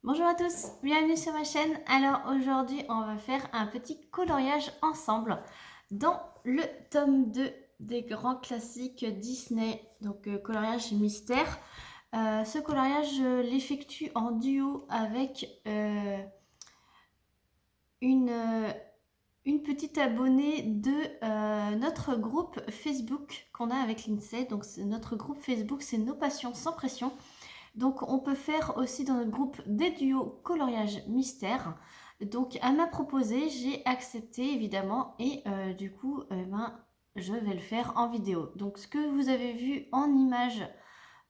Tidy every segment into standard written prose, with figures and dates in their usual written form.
Bonjour à tous, bienvenue sur ma chaîne. Alors aujourd'hui on va faire un petit coloriage ensemble dans le tome 2 des grands classiques Disney, donc coloriage mystère. Ce coloriage je l'effectue en duo avec une, euh, une petite abonnée de notre groupe Facebook qu'on a avec l'INSEE. Donc notre groupe Facebook, c'est Nos Passions sans pression. Donc on peut faire aussi dans notre groupe des duos coloriage mystère. Donc elle m'a proposé, j'ai accepté évidemment et du coup je vais le faire en vidéo. Donc ce que vous avez vu en image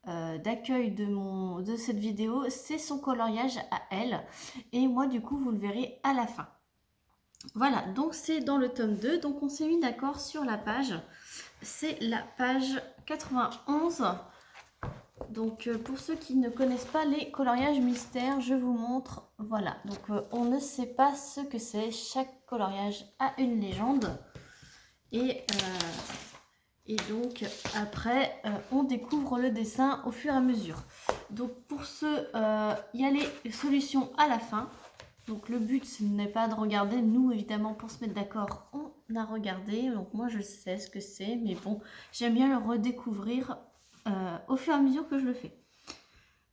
d'accueil de cette vidéo, c'est son coloriage à elle. Et moi du coup vous le verrez à la fin. Voilà, donc c'est dans le tome 2. Donc on s'est mis d'accord sur la page. C'est la page 91. Donc pour ceux qui ne connaissent pas les coloriages mystères, je vous montre. Voilà, donc on ne sait pas ce que c'est. Chaque coloriage a une légende. Et, donc après, on découvre le dessin au fur et à mesure. Donc pour ce, il y a les solutions à la fin. Donc le but ce n'est pas de regarder. Nous évidemment pour se mettre d'accord, on a regardé. Donc moi je sais ce que c'est. Mais bon, j'aime bien le redécouvrir au fur et à mesure que je le fais.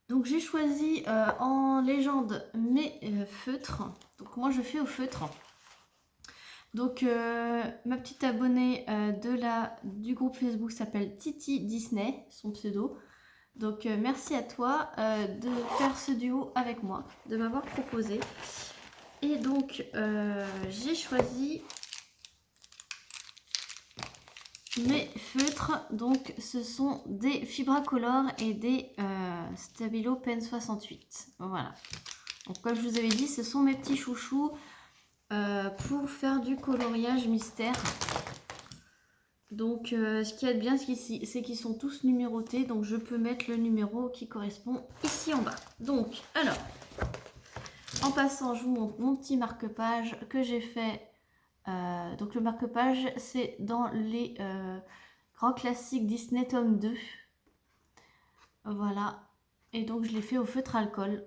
Donc j'ai choisi en légende mes feutres. Donc moi je fais au feutre. Donc ma petite abonnée du groupe Facebook s'appelle Titi Disney, son pseudo. Donc merci à toi de faire ce duo avec moi, de m'avoir proposé. Et donc j'ai choisi mes feutres. Donc ce sont des Fibracolor et des Stabilo Pen 68. Voilà. Donc comme je vous avais dit, ce sont mes petits chouchous pour faire du coloriage mystère. Donc ce qui est bien, c'est qu'ils sont tous numérotés. Donc je peux mettre le numéro qui correspond ici en bas. Donc alors, en passant, je vous montre mon petit marque-page que j'ai fait. Donc le marque-page, c'est dans les grands classiques Disney tome 2. Voilà. Et donc je l'ai fait au feutre alcool.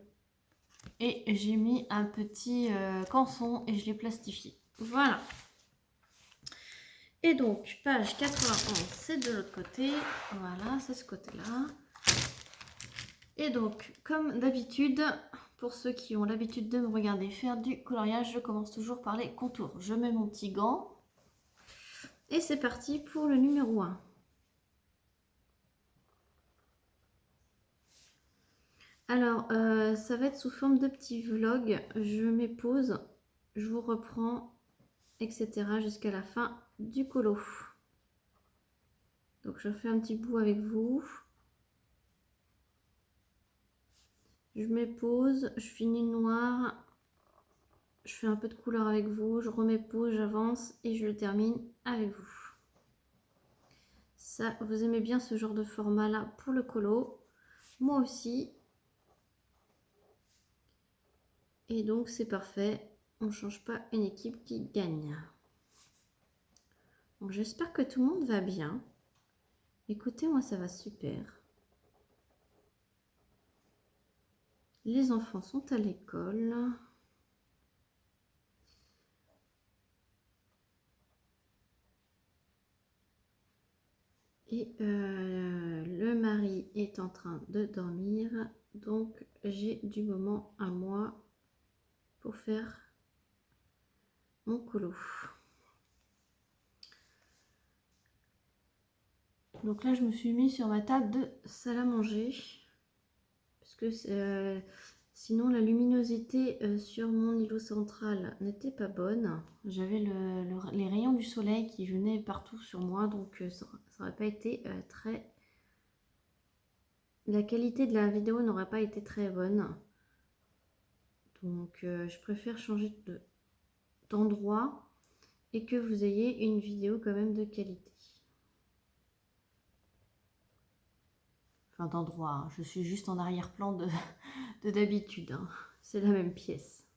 Et j'ai mis un petit canson et je l'ai plastifié. Voilà. Et donc, page 91, c'est de l'autre côté. Voilà, c'est ce côté-là. Et donc, comme d'habitude, pour ceux qui ont l'habitude de me regarder faire du coloriage, je commence toujours par les contours. Je mets mon petit gant. Et c'est parti pour le numéro 1. Alors, ça va être sous forme de petit vlog. Je mets pause, je vous reprends, etc. jusqu'à la fin du colo. Donc, je fais un petit bout avec vous. Je mets pause, je finis le noir. Je fais un peu de couleur avec vous, je remets pause, j'avance et je le termine avec vous. Ça, vous aimez bien ce genre de format là pour le colo. Moi aussi. Et donc c'est parfait. On ne change pas une équipe qui gagne. Donc j'espère que tout le monde va bien. Écoutez, moi ça va super. Les enfants sont à l'école. Et le mari est en train de dormir. Donc j'ai du moment à moi pour faire mon colo. Donc là, je me suis mis sur ma table de salle à manger. Parce que sinon, la luminosité sur mon îlot central n'était pas bonne. J'avais les rayons du soleil qui venaient partout sur moi. Donc ça n'aurait pas été très... La qualité de la vidéo n'aurait pas été très bonne. Donc je préfère changer d'endroit et que vous ayez une vidéo quand même de qualité. Enfin d'endroit, hein. Je suis juste en arrière-plan de d'habitude, hein. C'est la même pièce.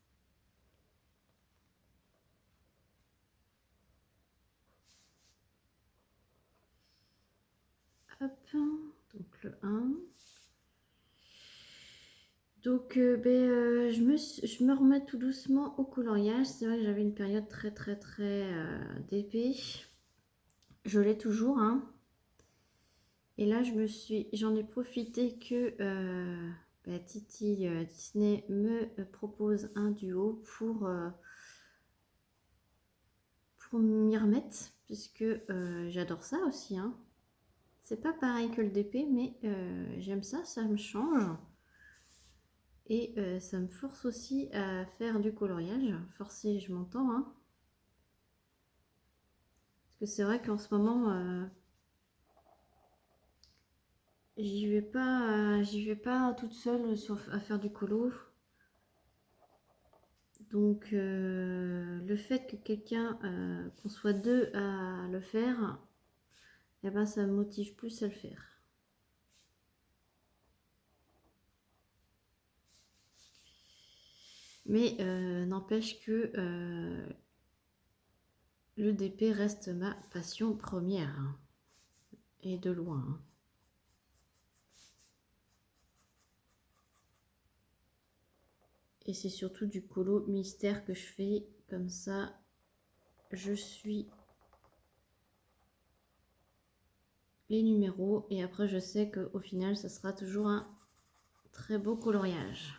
Hop, donc le 1. Donc, je me remets tout doucement au coloriage. C'est vrai que j'avais une période très d'épée. Je l'ai toujours, hein. Et là, j'en ai profité que Titi Disney me propose un duo pour m'y remettre, puisque j'adore ça aussi, hein. C'est pas pareil que le DP, mais j'aime ça, ça me change. Et ça me force aussi à faire du coloriage. Forcer, je m'entends, hein. Parce que c'est vrai qu'en ce moment, j'y vais pas toute seule à faire du colo. Donc le fait que qu'on soit deux à le faire, eh ben, ça me motive plus à le faire. Mais n'empêche que le DP reste ma passion première, hein, et de loin, hein. Et c'est surtout du colo mystère que je fais, comme ça je suis les numéros et après je sais qu'au final ça sera toujours un très beau coloriage.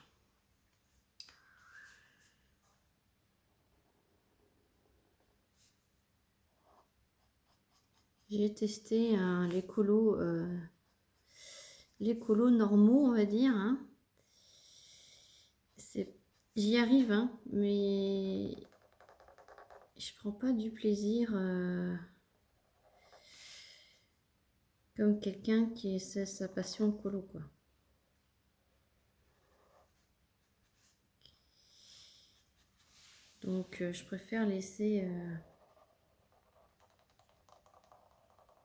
J'ai testé les colos normaux, on va dire, hein. J'y arrive, hein, mais je prends pas du plaisir comme quelqu'un qui essaie sa passion colo, quoi. Donc je préfère laisser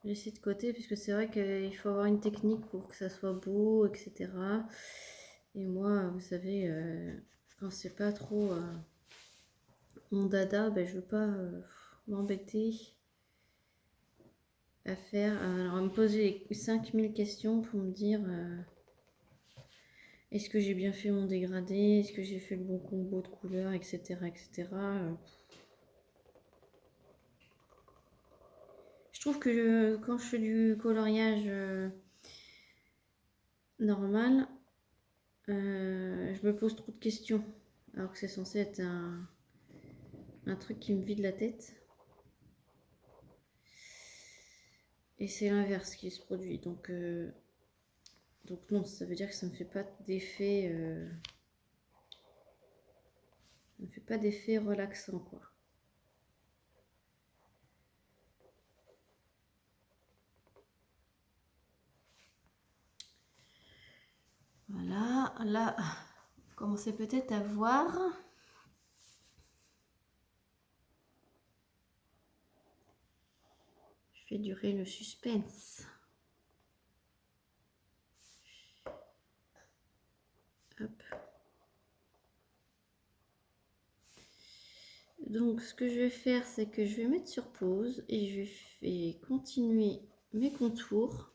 de côté, puisque c'est vrai qu'il faut avoir une technique pour que ça soit beau, etc. Et moi, vous savez, quand c'est pas trop mon dada, ben, je veux pas m'embêter à faire. Alors, à me poser 5000 questions pour me dire est-ce que j'ai bien fait mon dégradé, est-ce que j'ai fait le bon combo de couleurs, etc. etc. Je trouve que quand je fais du coloriage normal, je me pose trop de questions, alors que c'est censé être un truc qui me vide la tête. Et c'est l'inverse qui se produit. Donc non, ça veut dire que ça ne me fait pas d'effet relaxant, quoi. Voilà, là, vous commencez peut-être à voir. Je fais durer le suspense. Hop. Donc, ce que je vais faire, c'est que je vais mettre sur pause et je vais continuer mes contours.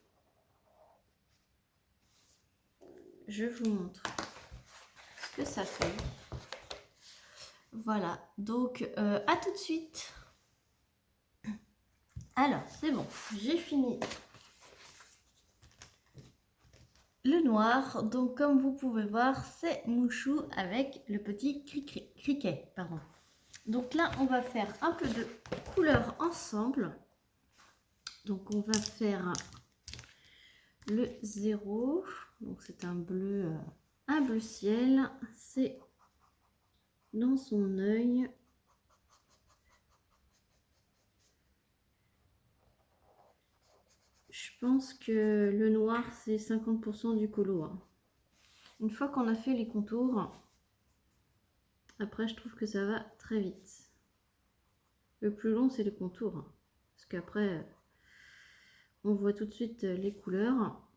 Je vous montre ce que ça fait. Voilà, donc à tout de suite. Alors, c'est bon, j'ai fini le noir. Donc, comme vous pouvez voir, c'est Mouchou avec le petit criquet. Pardon. Donc là, on va faire un peu de couleur ensemble. Donc, on va faire le 0. Donc, c'est un bleu ciel. C'est dans son œil. Je pense que le noir, c'est 50% du colo, hein. Une fois qu'on a fait les contours, après, je trouve que ça va très vite. Le plus long, c'est les contours, hein, parce qu'après, on voit tout de suite les couleurs.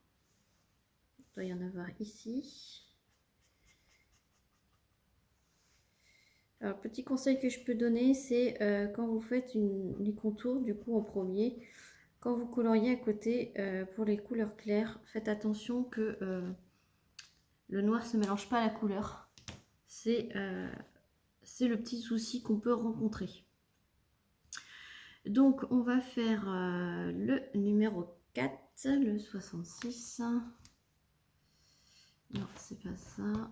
Il doit y en avoir ici. Alors, petit conseil que je peux donner, c'est quand vous faites les contours, du coup, en premier, quand vous coloriez à côté, pour les couleurs claires, faites attention que le noir se mélange pas à la couleur. C'est le petit souci qu'on peut rencontrer. Donc on va faire le numéro 4, le 66. Non, c'est pas ça.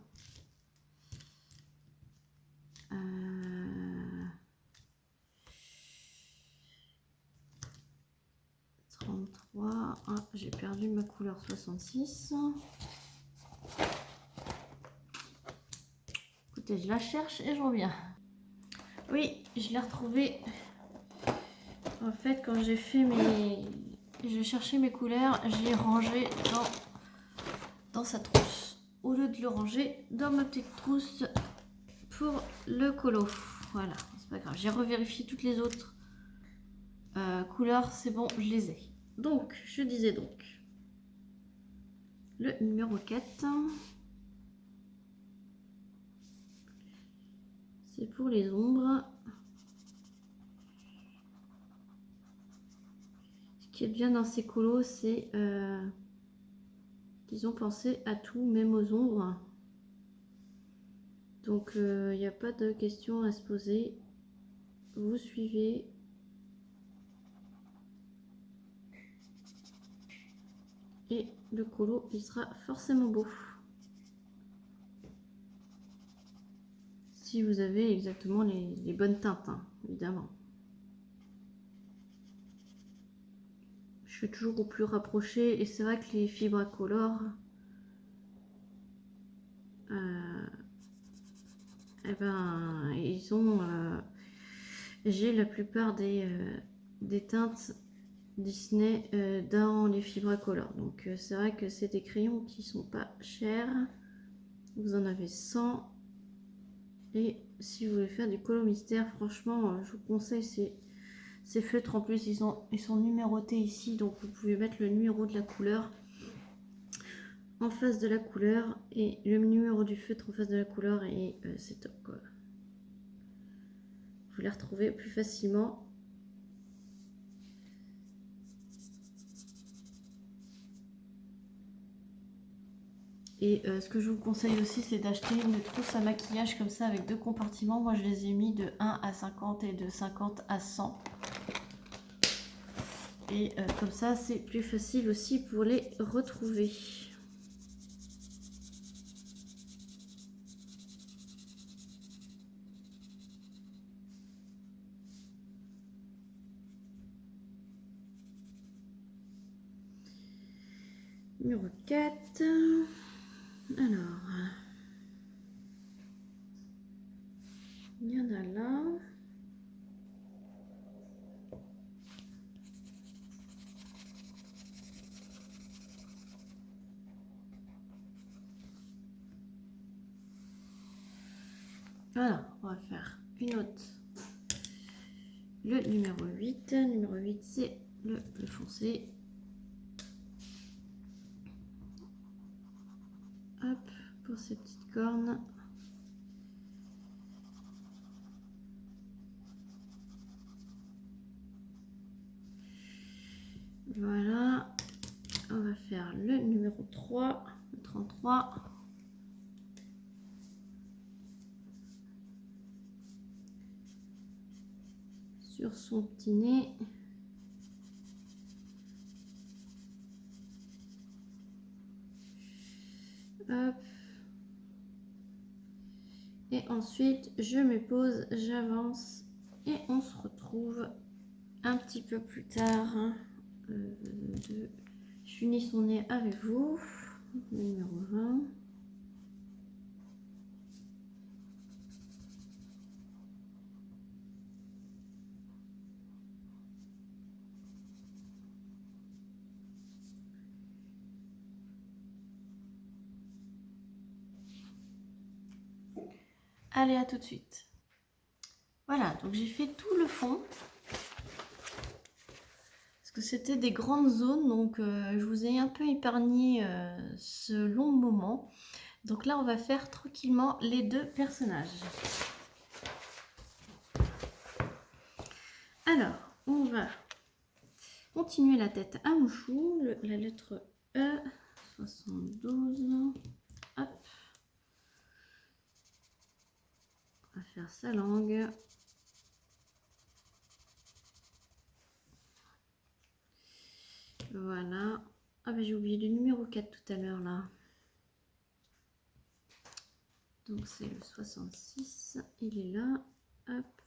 33. Ah, j'ai perdu ma couleur 66. Écoutez, je la cherche et je reviens. Oui, je l'ai retrouvée. En fait, quand j'ai fait je cherchais mes couleurs, j'ai rangé dans sa trousse. Au lieu de le ranger dans ma petite trousse pour le colo. Voilà, c'est pas grave. J'ai revérifié toutes les autres couleurs. C'est bon, je les ai. Donc, je disais donc. Le numéro 4. C'est pour les ombres. Ce qui est bien dans ces colos, c'est qu'ils ont pensé à tout, même aux ombres. Donc, il n'y a pas de question à se poser. Vous suivez. Et le colo, il sera forcément beau. Si vous avez exactement les bonnes teintes, hein, évidemment. Je fais toujours au plus rapproché. Et c'est vrai que les fibres à color, eh ben, ils ont... j'ai la plupart des teintes Disney dans les fibres à color. Donc c'est vrai que c'est des crayons qui sont pas chers. Vous en avez 100. Et si vous voulez faire du colo mystère, franchement, je vous conseille ces feutres. En plus, ils sont numérotés ici. Donc vous pouvez mettre le numéro de la couleur en face de la couleur et le numéro du feutre en face de la couleur. Et c'est top, quoi. Vous les retrouvez plus facilement. Et ce que je vous conseille aussi, c'est d'acheter une trousse à maquillage comme ça avec 2 compartiments. Moi, je les ai mis de 1 à 50 et de 50 à 100. Et comme ça, c'est plus facile aussi pour les retrouver. Numéro 4. Alors, il y en a là. Voilà, on va faire une autre. Le numéro 8. Numéro 8, c'est le bleu foncé. Hop, pour ces petites cornes. Voilà, on va faire le numéro 3, le 33. Sur son petit nez. Hop. Et ensuite, je me pose, j'avance et on se retrouve un petit peu plus tard. Je finis son nez avec vous. Numéro 20. Allez, à tout de suite. Voilà, donc j'ai fait tout le fond. Parce que c'était des grandes zones, donc je vous ai un peu épargné ce long moment. Donc là, on va faire tranquillement les 2 personnages. Alors, on va continuer la tête à Mouchou, la lettre E, 72. Hop. va faire sa langue. Voilà. Ah ben j'ai oublié le numéro 4 tout à l'heure là. Donc c'est le 66. Il est là. Hop.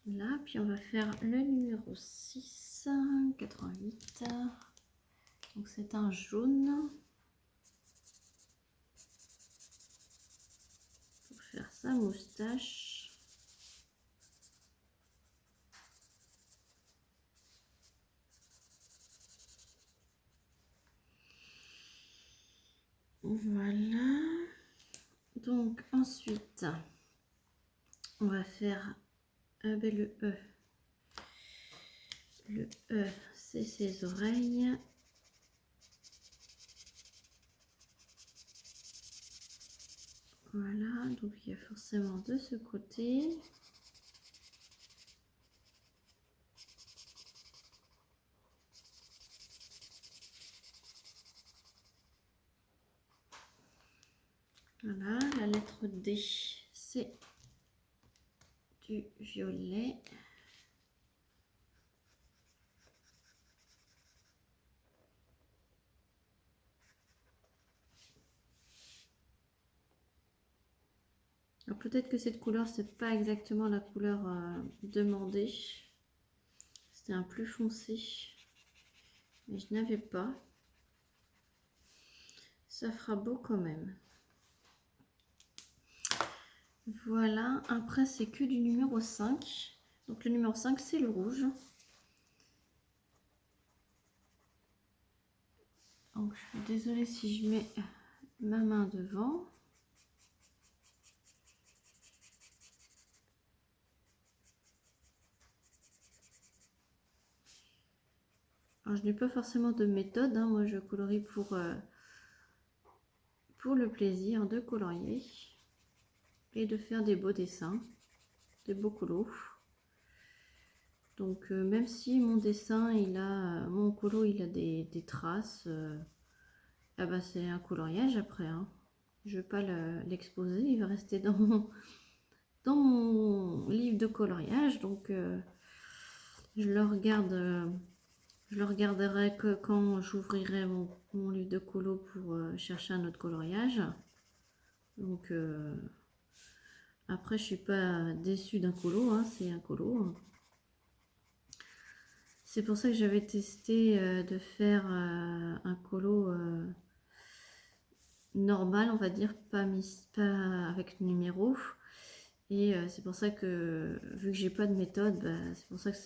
Là. Puis on va faire le numéro 6. 88. Donc c'est un jaune. Pour faire sa moustache. Voilà. Donc ensuite, on va faire ben, le E. Le E, c'est ses oreilles. Voilà, donc il y a forcément de ce côté. Voilà, la lettre D, c'est du violet. Alors peut-être que cette couleur, c'est pas exactement la couleur demandée. C'était un plus foncé, mais je n'avais pas. Ça fera beau quand même. Voilà, après c'est que du numéro 5. Donc le numéro 5, c'est le rouge. Donc je suis désolée si je mets ma main devant. Alors je n'ai pas forcément de méthode, hein. Moi je colorie pour le plaisir de colorier et de faire des beaux dessins, des beaux colos. Donc même si mon dessin, mon colo il a des traces, ah bah, c'est un coloriage après, hein. Je ne vais pas l'exposer, il va rester dans mon livre de coloriage, donc je le regarderai que quand j'ouvrirai mon livre de colo pour chercher un autre coloriage. Donc après je suis pas déçue d'un colo, hein, c'est un colo. C'est pour ça que j'avais testé de faire un colo normal, on va dire, pas avec numéro. Et c'est pour ça que, vu que j'ai pas de méthode, bah, c'est pour ça que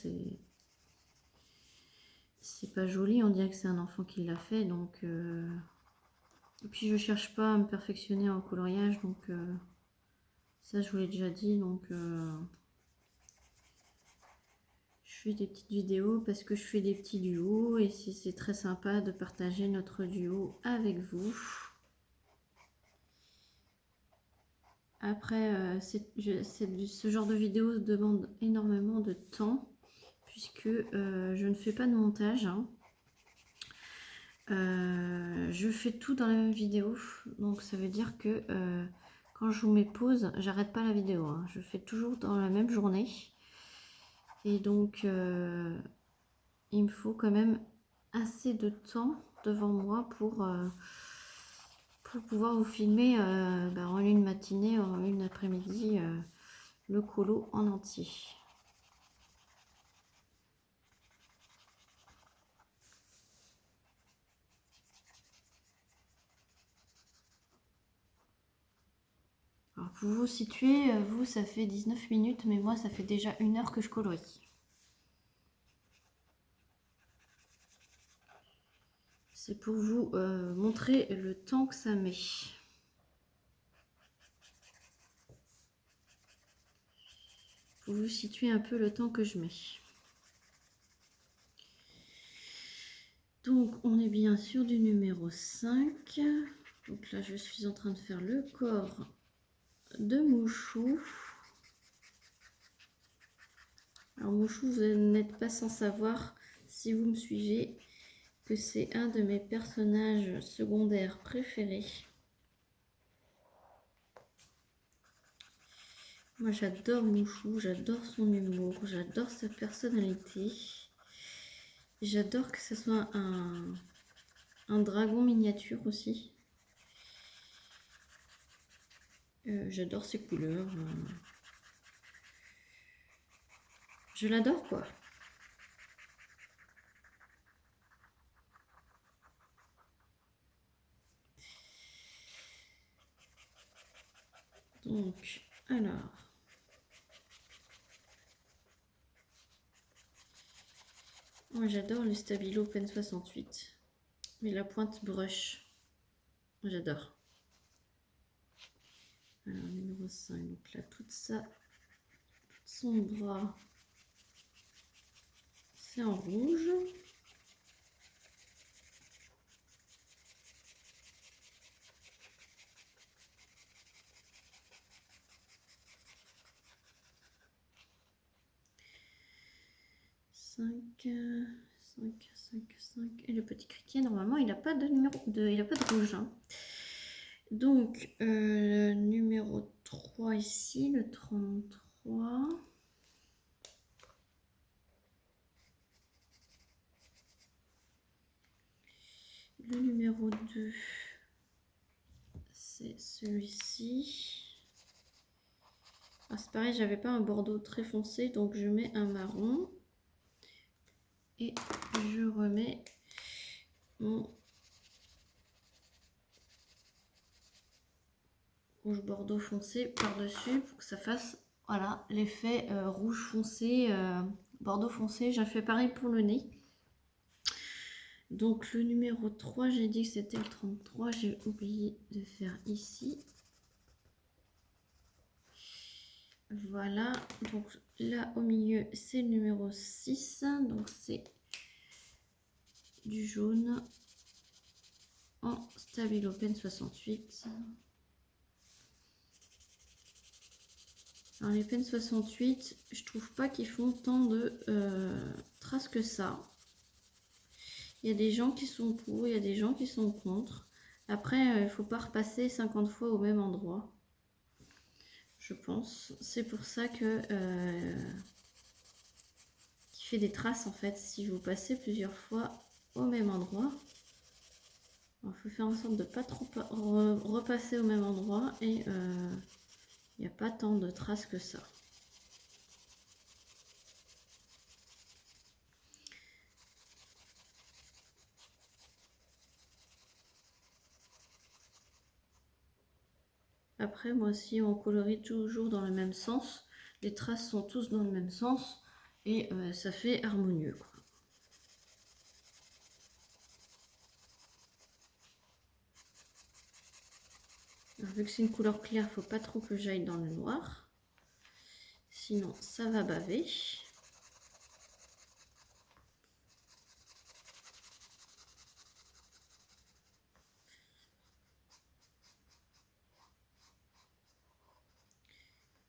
c'est pas joli. On dirait que c'est un enfant qui l'a fait. Donc, et puis je cherche pas à me perfectionner en coloriage. Donc, ça, je vous l'ai déjà dit. Donc, je fais des petites vidéos parce que je fais des petits duos. Et c'est très sympa de partager notre duo avec vous. Après, ce genre de vidéo demande énormément de temps puisque je ne fais pas de montage, hein. Je fais tout dans la même vidéo, donc ça veut dire que quand je vous mets pause, j'arrête pas la vidéo, hein. Je fais toujours dans la même journée et donc il me faut quand même assez de temps devant moi pour pouvoir vous filmer en une matinée, en une après-midi, le colo en entier. Alors pour vous situer, vous ça fait 19 minutes, mais moi ça fait déjà 1 heure que je colorie. C'est pour vous montrer le temps que ça met. Pour vous situer un peu le temps que je mets. Donc on est bien sûr du numéro 5. Donc là je suis en train de faire le corps de Mouchou. Alors Mouchou, vous n'êtes pas sans savoir, si vous me suivez, que c'est un de mes personnages secondaires préférés. Moi, j'adore Mouchou, j'adore son humour, j'adore sa personnalité. J'adore que ce soit un dragon miniature aussi. J'adore ses couleurs. Je l'adore, quoi. Donc, alors... Moi, j'adore le Stabilo Pen 68. Mais la pointe brush, j'adore. Alors, numéro 5. Donc là, tout son bras, c'est en rouge. Et le petit criquet, normalement, il n'a pas de numéro il n'a pas de rouge. Hein. Donc, numéro 3 ici, le 33. Le numéro 2, c'est celui-ci. Ah, c'est pareil, j'avais pas un bordeaux très foncé, donc je mets un marron. Et je remets mon rouge bordeaux foncé par-dessus pour que ça fasse voilà l'effet rouge foncé, bordeaux foncé. J'ai fait pareil pour le nez. Donc le numéro 3, j'ai dit que c'était le 33, j'ai oublié de faire ici. Voilà, donc là au milieu c'est le numéro 6, donc c'est du jaune en Stabilo Pen 68. Alors les Pen 68, je trouve pas qu'ils font tant de traces que ça. Il y a des gens qui sont pour, il y a des gens qui sont contre. Après, il ne faut pas repasser 50 fois au même endroit. Je pense. C'est pour ça que qui fait des traces en fait. Si vous passez plusieurs fois au même endroit, il faut faire en sorte de ne pas trop repasser au même endroit et il n'y a pas tant de traces que ça. Après, moi aussi, on colorie toujours dans le même sens. Les traces sont tous dans le même sens et ça fait harmonieux, quoi. Alors, vu que c'est une couleur claire, il ne faut pas trop que j'aille dans le noir. Sinon, ça va baver.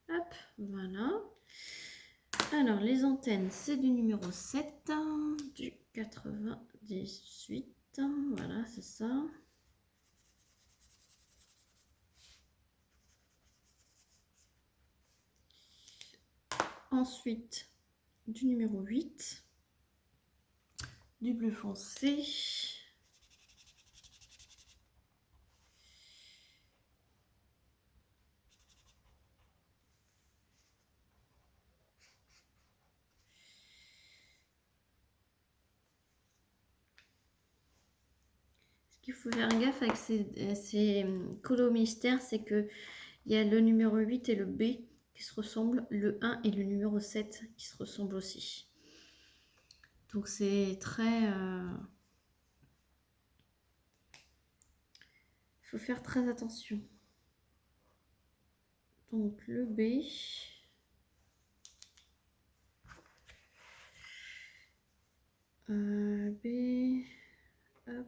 Hop, voilà. Alors, les antennes, c'est du numéro 7, du 98. Voilà, c'est ça. Ensuite, du numéro 8, du bleu foncé. Ce qu'il faut faire gaffe avec ces colos mystères, c'est que il y a le numéro 8 et le B qui se ressemblent, le 1 et le numéro 7 qui se ressemblent aussi. Donc c'est très... il faut faire très attention. Donc le B. B. Hop.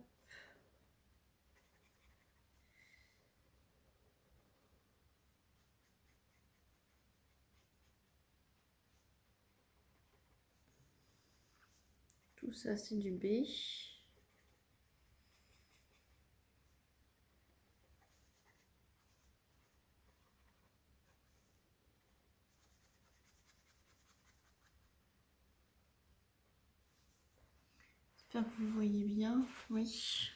Tout ça c'est du B. J'espère que vous voyez bien. Oui.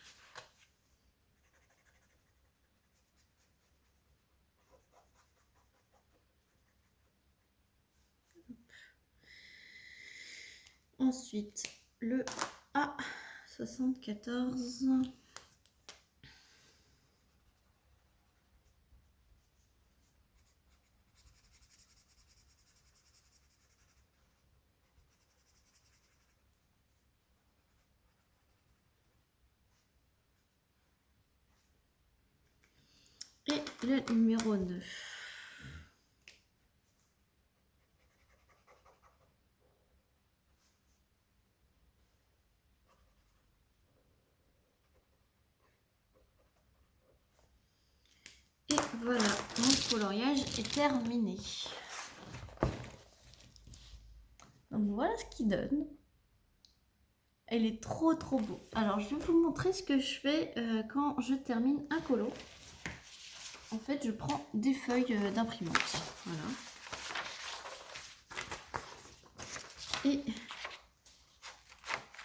Ensuite, le A74. Et le numéro 9. Et voilà, mon coloriage est terminé. Donc voilà ce qu'il donne. Elle est trop beau. Alors je vais vous montrer ce que je fais quand je termine un colo. En fait, je prends des feuilles d'imprimante. Voilà. Et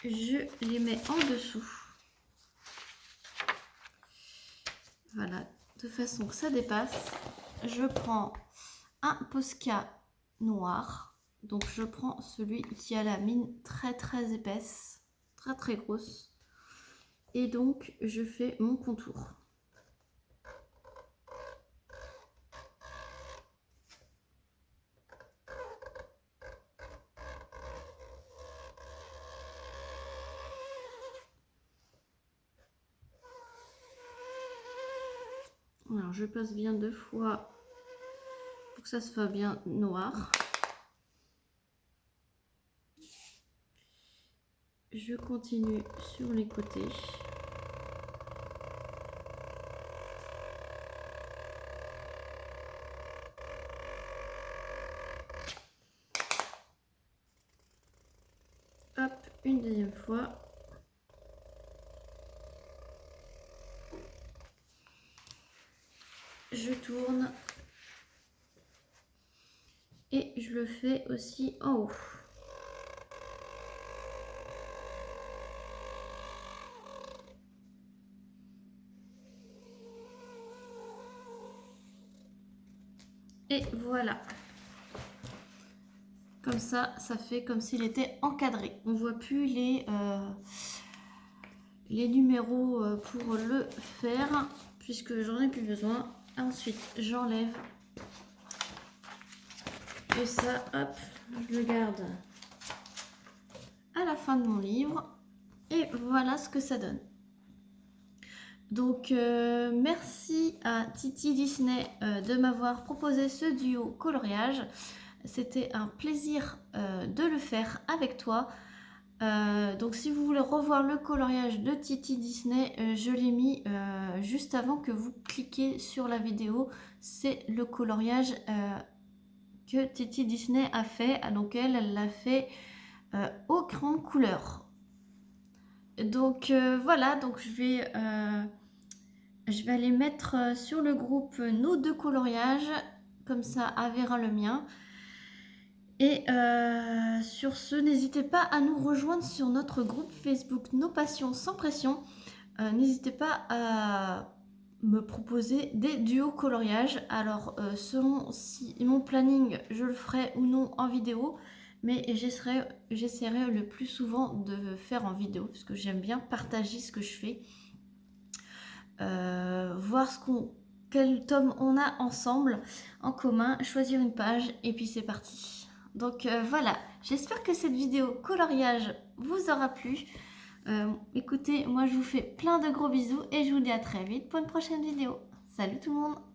je les mets en dessous. Voilà, de façon que ça dépasse. Je prends un Posca noir. Donc je prends celui qui a la mine très épaisse, très grosse. Et donc je fais mon contour. Alors je passe bien 2 fois pour que ça soit bien noir. Je continue sur les côtés. Hop, une deuxième fois. Je tourne. Et je le fais aussi en haut. Et voilà. Comme ça, ça fait comme s'il était encadré. On ne voit plus les numéros pour le faire, puisque j'en ai plus besoin. Ensuite, j'enlève. Et ça, hop, je le garde à la fin de mon livre. Et voilà ce que ça donne. Donc, merci à Titi Disney de m'avoir proposé ce duo coloriage. C'était un plaisir de le faire avec toi. Donc si vous voulez revoir le coloriage de Titi Disney, je l'ai mis juste avant que vous cliquiez sur la vidéo. C'est le coloriage que Titi Disney a fait. Donc elle l'a fait au crayon de couleur. Donc voilà, donc je vais aller mettre sur le groupe nos 2 coloriages. Comme ça, elle verra le mien. Et sur ce, n'hésitez pas à nous rejoindre sur notre groupe Facebook Nos Passions sans pression. N'hésitez pas à me proposer des duos coloriages. Alors, selon si mon planning, je le ferai ou non en vidéo. Mais j'essaierai le plus souvent de faire en vidéo. Parce que j'aime bien partager ce que je fais. Voir quel tome on a ensemble, en commun. Choisir une page et puis c'est parti. Donc voilà, j'espère que cette vidéo coloriage vous aura plu. Écoutez, moi je vous fais plein de gros bisous et je vous dis à très vite pour une prochaine vidéo. Salut tout le monde!